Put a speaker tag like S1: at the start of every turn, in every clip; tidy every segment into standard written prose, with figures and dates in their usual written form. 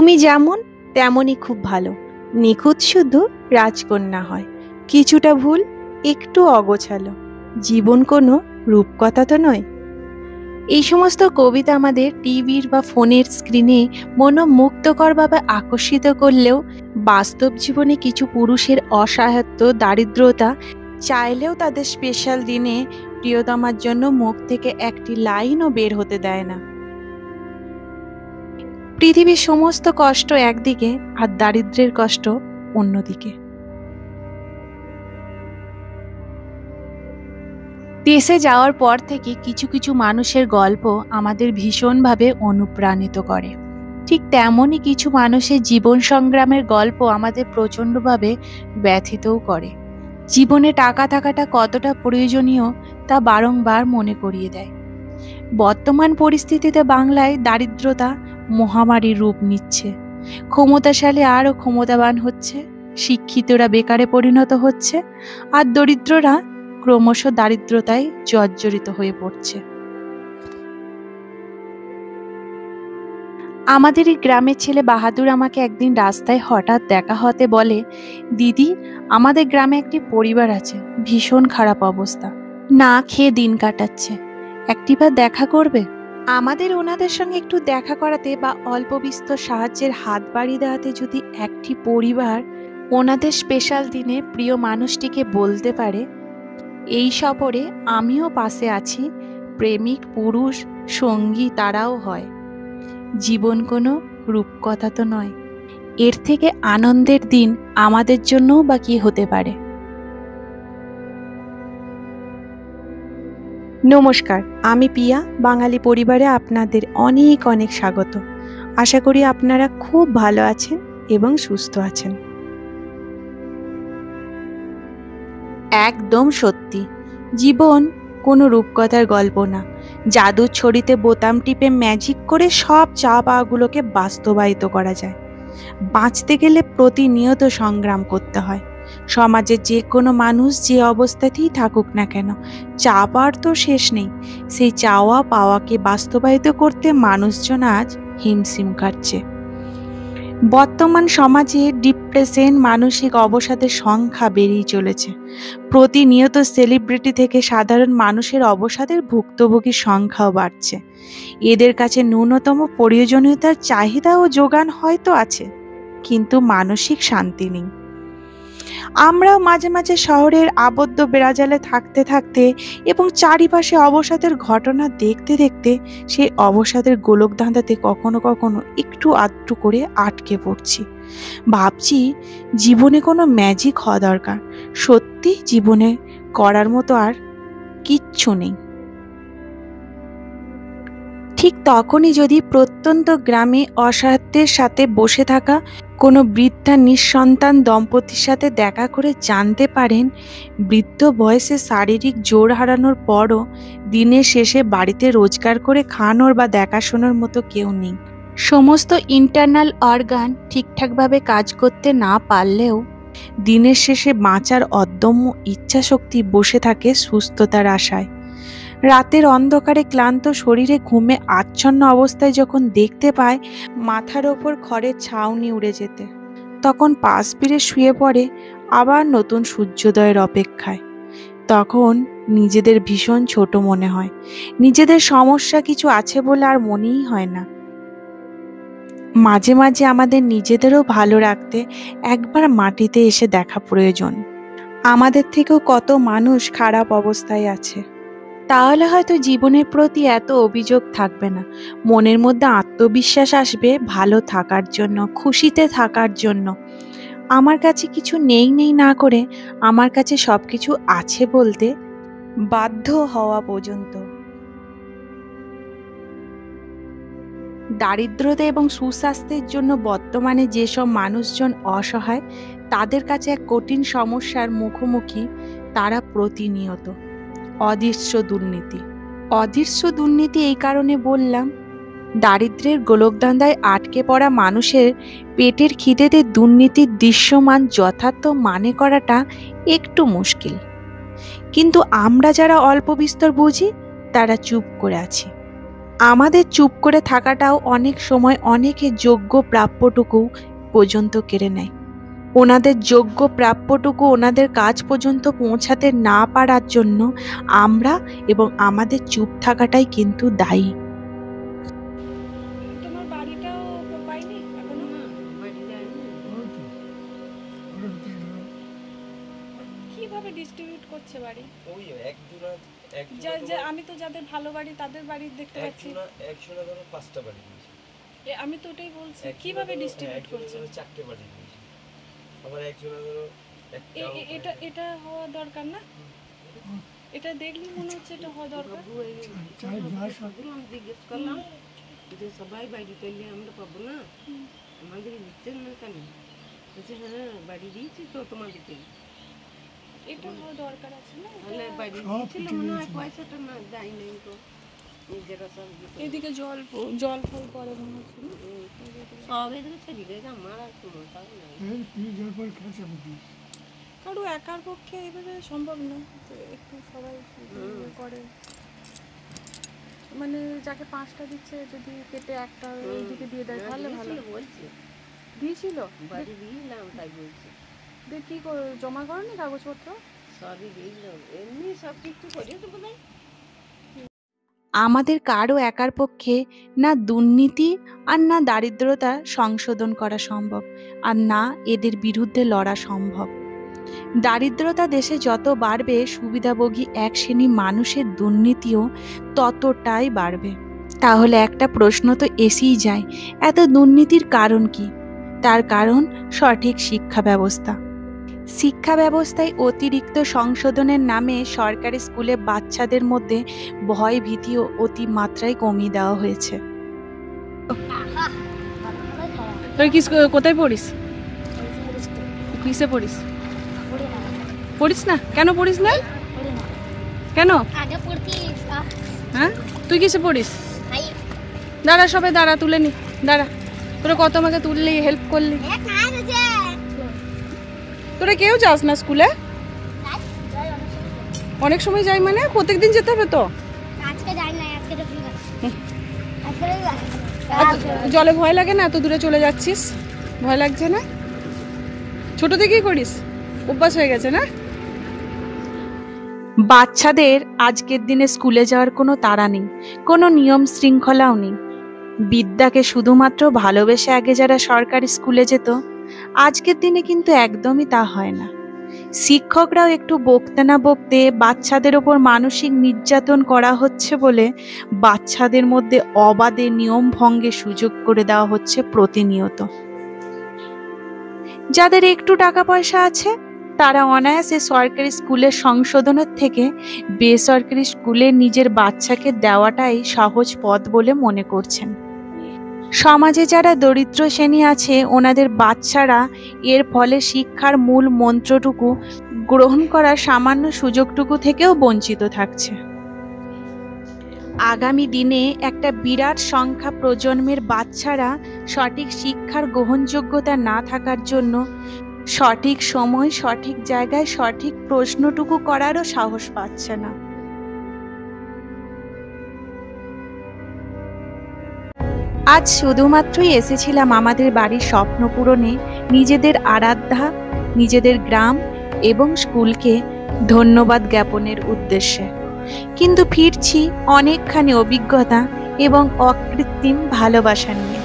S1: তুমি যেমন তেমনই খুব ভালো, নিখুঁত শুধু রাজকন্যা হয়, কিছুটা ভুল একটু অগোছালো, জীবন কোনো রূপকথা তো নয়। এই সমস্ত কবিতা আমাদের টিভির বা ফোনের স্ক্রিনে মনোমুগ্ধকরভাবে আকর্ষিত করলেও বাস্তব জীবনে কিছু পুরুষের অসহায়ত্ব, দারিদ্রতা চাইলেও তাদের স্পেশাল দিনে প্রিয়তমার জন্য মুখ থেকে একটি লাইনও বের হতে দেয় না। পৃথিবীর সমস্ত কষ্ট একদিকে আর দারিদ্র্যের কষ্ট অন্যদিকে। দেশে যাওয়ার পর থেকে কিছু কিছু মানুষের গল্প আমাদের ভীষণভাবে অনুপ্রাণিত করে, ঠিক তেমনই কিছু মানুষের জীবন সংগ্রামের গল্প আমাদের প্রচণ্ডভাবে ব্যথিতও করে। জীবনে টাকা থাকাটা কতটা প্রয়োজনীয় তা বারংবার মনে করিয়ে দেয়। বর্তমান পরিস্থিতিতে বাংলায় দারিদ্রতা মহামারীর রূপ নিচ্ছে। ক্ষমতাশালী আরও ক্ষমতাবান হচ্ছে, শিক্ষিতরা বেকারে পরিণত হচ্ছে, আর দরিদ্ররা ক্রমশ দারিদ্রতায় জর্জরিত হয়ে পড়ছে। আমাদের এই গ্রামের ছেলে বাহাদুর আমাকে একদিন রাস্তায় হঠাৎ দেখা হতে বলে, দিদি, আমাদের গ্রামে একটি পরিবার আছে, ভীষণ খারাপ অবস্থা, না খেয়ে দিন কাটাচ্ছে, একটিবার দেখা করবে? আমাদের ওনাদের সঙ্গে একটু দেখা করাতে বা অল্প বিস্তর সাহায্যের হাত বাড়িয়ে দেওয়াতে যদি একটি পরিবার ওনাদের স্পেশাল দিনে প্রিয় মানুষটিকে বলতে পারে, এই সফরে আমিও পাশে আছি, প্রেমিক পুরুষ সঙ্গী তারাও হয়, জীবন কোনো রূপকথা তো নয়, এর থেকে আনন্দের দিন আমাদের জন্যও বা কি হতে পারে। নমস্কার, আমি পিয়া। বাঙালি পরিবারে আপনাদের অনেক অনেক স্বাগত। আশা করি আপনারা খুব ভালো আছেন এবং সুস্থ আছেন। একদম সত্যি, জীবন কোনো রূপকথার গল্প না। জাদুর ছড়িতে বোতাম টিপে ম্যাজিক করে সব চা পাওয়াগুলোকে বাস্তবায়িত করা যায়। বাঁচতে গেলে প্রতিনিয়ত সংগ্রাম করতে হয়। সমাজের যে কোনো মানুষ যে অবস্থাতেই থাকুক না কেন, চা পাওয়ার তো শেষ নেই। সেই চাওয়া পাওয়াকে বাস্তবায়িত করতে মানুষজন আজ হিমশিম খাচ্ছে। বর্তমান সমাজে ডিপ্রেশন, মানসিক অবসাদের সংখ্যা বেড়েই চলেছে। প্রতিনিয়ত সেলিব্রিটি থেকে সাধারণ মানুষের অবসাদের ভুক্তভোগীর সংখ্যাও বাড়ছে। এদের কাছে ন্যূনতম প্রয়োজনীয়তার চাহিদা ও যোগান হয়তো আছে, কিন্তু মানসিক শান্তি নেই। আমরাও মাঝে মাঝে শহরের আবদ্ধ বেড়াজালে থাকতে থাকতে এবং চারিপাশে অবসাদের ঘটনা দেখতে দেখতে সেই অবসাদের গোলকধাঁধাতে কখনো কখনো একটু আধটু করে আটকে পড়ছি। ভাবছি জীবনে কোনো ম্যাজিক হওয়া দরকার, সত্যি জীবনে করার মতো আর কিচ্ছু নেই। ঠিক তখনই যদি প্রত্যন্ত গ্রামে অসহায়ত্বের সাথে বসে থাকা কোনো বৃদ্ধা নিঃসন্তান দম্পতির সাথে দেখা করে জানতে পারেন, বৃদ্ধ বয়সে শারীরিক জোর হারানোর পরও দিনের শেষে বাড়িতে রোজগার করে খাওয়ানোর বা দেখাশোনার মতো কেউ নেই। সমস্ত ইন্টারনাল অর্গান ঠিকঠাকভাবে কাজ করতে না পারলেও দিনের শেষে বাঁচার অদম্য ইচ্ছাশক্তি বসে থাকে সুস্থতার আশায়। রাতের অন্ধকারে ক্লান্ত শরীরে ঘুমে আচ্ছন্ন অবস্থায় যখন দেখতে পায় মাথার ওপর খড়ের ছাউনি উড়ে যেতে, তখন পাশ ফিরে শুয়ে পড়ে আবার নতুন সূর্যোদয়ের অপেক্ষায়। তখন নিজেদের ভীষণ ছোট মনে হয়, নিজেদের সমস্যা কিছু আছে বলে আর মনেই হয় না। মাঝে মাঝে আমাদের নিজেদেরও ভালো রাখতে একবার মাটিতে এসে দেখা প্রয়োজন। আমাদের থেকেও কত মানুষ খারাপ অবস্থায় আছে। তাহলে হয়তো জীবনের প্রতি এত অভিযোগ থাকবে না, মনের মধ্যে আত্মবিশ্বাস আসবে ভালো থাকার জন্য, খুশিতে থাকার জন্য। আমার কাছে কিছু নেই নেই না করে আমার কাছে সব কিছু আছে বলতে বাধ্য হওয়া পর্যন্ত। দারিদ্রতা এবং সুস্বাস্থ্যের জন্য বর্তমানে যেসব মানুষজন অসহায়, তাদের কাছে এক কঠিন সমস্যার মুখোমুখি তারা প্রতিনিয়ত। অদৃশ্য দুর্নীতি। অদৃশ্য দুর্নীতি এই কারণে বললাম, দারিদ্র্যের গোলকধাঁধায় আটকে পড়া মানুষের পেটের খিদেতে দুর্নীতির দৃশ্যমান যথার্থ মানে করাটা একটু মুশকিল। কিন্তু আমরা যারা অল্প বিস্তর বুঝি তারা চুপ করে আছি। আমাদের চুপ করে থাকাটাও অনেক সময় অনেকে যোগ্য প্রাপ্যটুকু পর্যন্ত কেড়ে নেয়। ওনাদের যোগ্য প্রাপ্যটুকু ওনাদের কাজ পর্যন্ত পৌঁছাতে না পারার জন্য আমরা এবং আমাদের চুপ থাকাটাই কিন্তু দায়ী।
S2: তোমার বাড়িটাও পাইনি এখনো? কিভাবে ডিস্ট্রিবিউট করছে বাড়ি?
S3: ওই এক জোড়া
S2: আমি তো যাদের ভালো বাড়ি তাদের বাড়ি দেখতে পাচ্ছি।
S3: এক জোড়া ধরো 5টা বাড়ি দিয়েছে।
S2: আমি তো ওটাই বলছি, কিভাবে ডিস্ট্রিবিউট করছে?
S3: 4টে বাড়ি দিয়েছে। আবার এক জোড়া ধরো
S2: এটা হওয়া দরকার না? এটা দেখলি মনে হচ্ছে এটা হওয়া দরকার।
S4: আমি জিজ্ঞেস করলাম যে সবাই বাড়ি পেলে আমরা পাবো না, আমাদের দিচ্ছেন না কেন? বলছে হ্যাঁ বাড়ি দিয়েছি তো তোমাদেরকে।
S2: এটা হওয়া দরকার আছে না?
S4: তাহলে বাড়ি দিয়েছিল মনে হয়, পয়সাটা না যাই নেই তো নিজেরা সব
S2: এদিকে জল ফল পরে মনে হচ্ছে
S4: সব এদিকে ছেড়ে গেছে, আমার আর কোনো তাও নাই।
S2: কারো একার পক্ষে এভাবে সম্ভব না, একটু সবাই করে। মানে যাকে 5টা দিচ্ছে যদি কেটে একটা এইদিকে দিয়ে দেয় তাহলে ভালো।
S4: বলছে
S2: দিয়েছিল,
S4: বাড়ি দিয়েছিলাম তাই বলছে।
S2: কি জমা করেনি কাগজপত্র?
S4: সবই দিয়েছিলাম, এমনি সব কিছু করেছে বোধ হয়।
S1: আমাদের কারো একার পক্ষে না দুর্নীতি আর না দারিদ্রতা সংশোধন করা সম্ভব, আর না এদের বিরুদ্ধে লড়া সম্ভব। দারিদ্রতা দেশে যত বাড়বে, সুবিধাভোগী এক শ্রেণী মানুষের দুর্নীতিও ততটাই বাড়বে। তাহলে একটা প্রশ্ন তো এসেই যায়, এত দুর্নীতির কারণ কি? তার কারণ সঠিক শিক্ষা ব্যবস্থা। শিক্ষা ব্যবস্থায় অতিরিক্ত সংশোধনের নামে সরকারি স্কুলে বাচ্চাদের মধ্যে ভয় ভীতিও অতি মাত্রায় কমিয়ে দেওয়া হয়েছে।
S2: তুই কোথায় পড়িস? কিসে পড়িস? পড়িস না কেন? পড়িস না কেন? হ্যাঁ, তুই কিসে পড়িস? দাঁড়া, সবাই দাঁড়া, তুলে নি, দাঁড়া। তোরা কত আমাকে তুললি, হেল্প করলি। তোরা কেউ যাস না স্কুলে? অনেক সময় যাই মানে প্রত্যেকদিন যেতে হবে তো? জলে ভয় লাগে না? এত দূরে চলে যাচ্ছিস, ভয় লাগছে না? ছোট থেকেই করিস, অভ্যাস হয়ে গেছে না?
S1: বাচ্চাদের আজকের দিনে স্কুলে যাওয়ার কোনো তাড়া নেই, কোনো নিয়ম শৃঙ্খলাও নেই। বিদ্যাকে শুধুমাত্র ভালোবেসে আগে যারা সরকারি স্কুলে যেত, আজকের দিনে কিন্তু একদমই তা হয় না। শিক্ষকরাও একটু বকতে না বকতে বাচ্চাদের ওপর মানসিক নির্যাতন করা হচ্ছে বলে বাচ্চাদের মধ্যে অবাধে নিয়ম ভঙ্গের সুযোগ করে দেওয়া হচ্ছে প্রতিনিয়ত। যাদের একটু টাকা পয়সা আছে তারা অনায়াসে সরকারি স্কুলের সংশোধনের থেকে বেসরকারি স্কুলে নিজের বাচ্চাকে দেওয়াটাই সহজ পথ বলে মনে করছেন। সমাজে যারা দরিদ্র শ্রেণী আছে ওনাদের বাচ্চারা এর ফলে শিক্ষার মূল মন্ত্রটুকু গ্রহণ করার সামান্য সুযোগটুকু থেকেও বঞ্চিত থাকছে। আগামী দিনে একটা বিরাট সংখ্যা প্রজন্মের বাচ্চারা সঠিক শিক্ষার গ্রহণযোগ্যতা না থাকার জন্য সঠিক সময় সঠিক জায়গায় সঠিক প্রশ্নটুকু করারও সাহস পাচ্ছে না। আজ শুধুমাত্রই এসেছিলাম আমাদের বাড়ির স্বপ্ন পূরণে, নিজেদের আরাধ্যা, নিজেদের গ্রাম এবং স্কুলকে ধন্যবাদ জ্ঞাপনের উদ্দেশ্যে। কিন্তু ফিরছি অনেকখানি অভিজ্ঞতা এবং অকৃত্রিম ভালোবাসা নিয়ে।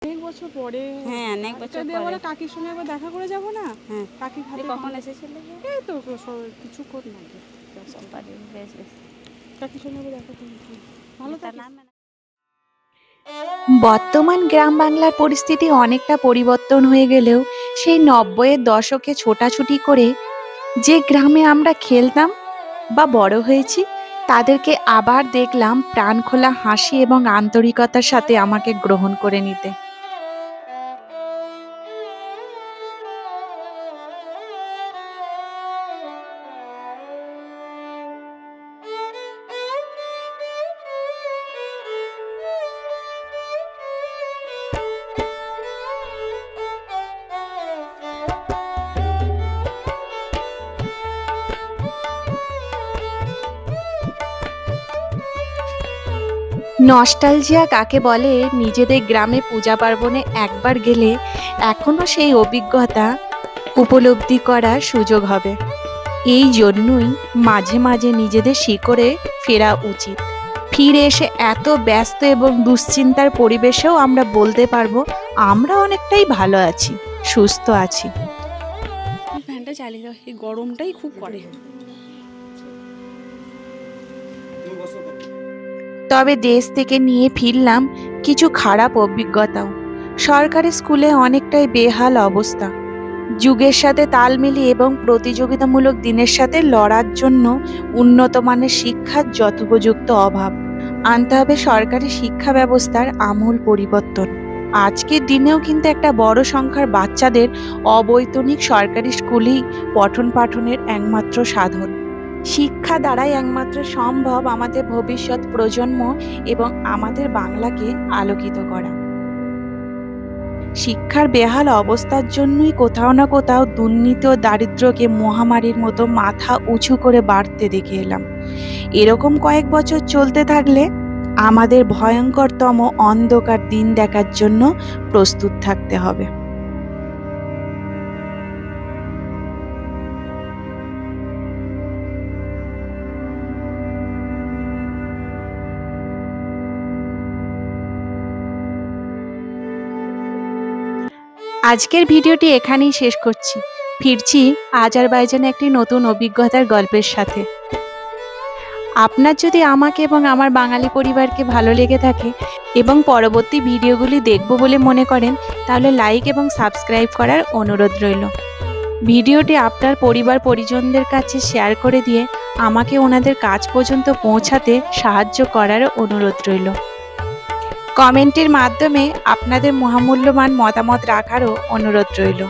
S2: অনেক বছর পরে।
S4: হ্যাঁ, অনেক বছর পরে।
S2: কাকির সঙ্গে একবার দেখা করে যাবো না?
S4: হ্যাঁ,
S2: কাকি
S4: কখন এসেছিলে?
S2: এই তো কিছুক্ষণ আগে। কাকির সঙ্গে একবার দেখা করে ভালো থাকে।
S1: বর্তমান গ্রাম বাংলার পরিস্থিতি অনেকটা পরিবর্তন হয়ে গেলেও সেই 90-এর দশকে ছোটাছুটি করে যে গ্রামে আমরা খেলতাম বা বড় হয়েছি, তাদেরকে আবার দেখলাম প্রাণখোলা হাসি এবং আন্তরিকতার সাথে আমাকে গ্রহণ করে নিতে। নস্টালজিয়া কাকে বলে? নিজেদের গ্রামে পূজা পার্বণে একবার গেলে এখনো সেই অভিজ্ঞতা উপলব্ধি করার সুযোগ হবে। এই জন্যই মাঝে মাঝে নিজেদের শিকড়ে ফেরা উচিত। ফিরে এসে এত ব্যস্ত এবং দুশ্চিন্তার পরিবেশেও আমরা বলতে পারবো আমরা অনেকটাই ভালো আছি, সুস্থ আছি।
S2: ফ্যানটা চালিয়ে দাও, এই গরমটাই খুব করে।
S1: তবে দেশ থেকে নিয়ে ফিরলাম কিছু খারাপ অভিজ্ঞতাও। সরকারি স্কুলে অনেকটাই বেহাল অবস্থা। যুগের সাথে তাল মিলিয়ে এবং প্রতিযোগিতামূলক দিনের সাথে লড়ার জন্য উন্নত মানের শিক্ষার যথোপযুক্ত অভাব। আনতে হবে সরকারি শিক্ষা ব্যবস্থার আমূল পরিবর্তন। আজকের দিনেও কিন্তু একটা বড় সংখ্যার বাচ্চাদের অবৈতনিক সরকারি স্কুলেই পঠন পাঠনের একমাত্র সাধন। শিক্ষা দ্বারাই একমাত্র সম্ভব আমাদের ভবিষ্যৎ প্রজন্ম এবং আমাদের বাংলাকে আলোকিত করা। শিক্ষার বেহাল অবস্থার জন্যই কোথাও না কোথাও দুর্নীতি ও দারিদ্র্যকে মহামারীর মতো মাথা উঁচু করে বাড়তে দেখে এলাম। এরকম কয়েক বছর চলতে থাকলে আমাদের ভয়ঙ্করতম অন্ধকার দিন দেখার জন্য প্রস্তুত থাকতে হবে। আজকের ভিডিওটি এখানেই শেষ করছি। ফিরছি আজারবাইজানে একটি নতুন অভিজ্ঞতার গল্পের সাথে। আপনার যদি আমাকে এবং আমার বাঙালি পরিবারকে ভালো লেগে থাকে এবং পরবর্তী ভিডিওগুলি দেখব বলে মনে করেন, তাহলে লাইক এবং সাবস্ক্রাইব করার অনুরোধ রইল। ভিডিওটি আপনার পরিবার পরিজনদের কাছে শেয়ার করে দিয়ে আমাকে ওনাদের কাজ পর্যন্ত পৌঁছাতে সাহায্য করার অনুরোধ রইল। কমেন্টের মাধ্যমে আপনাদের মহামূল্যবান মতামত রাখারও অনুরোধ রইল।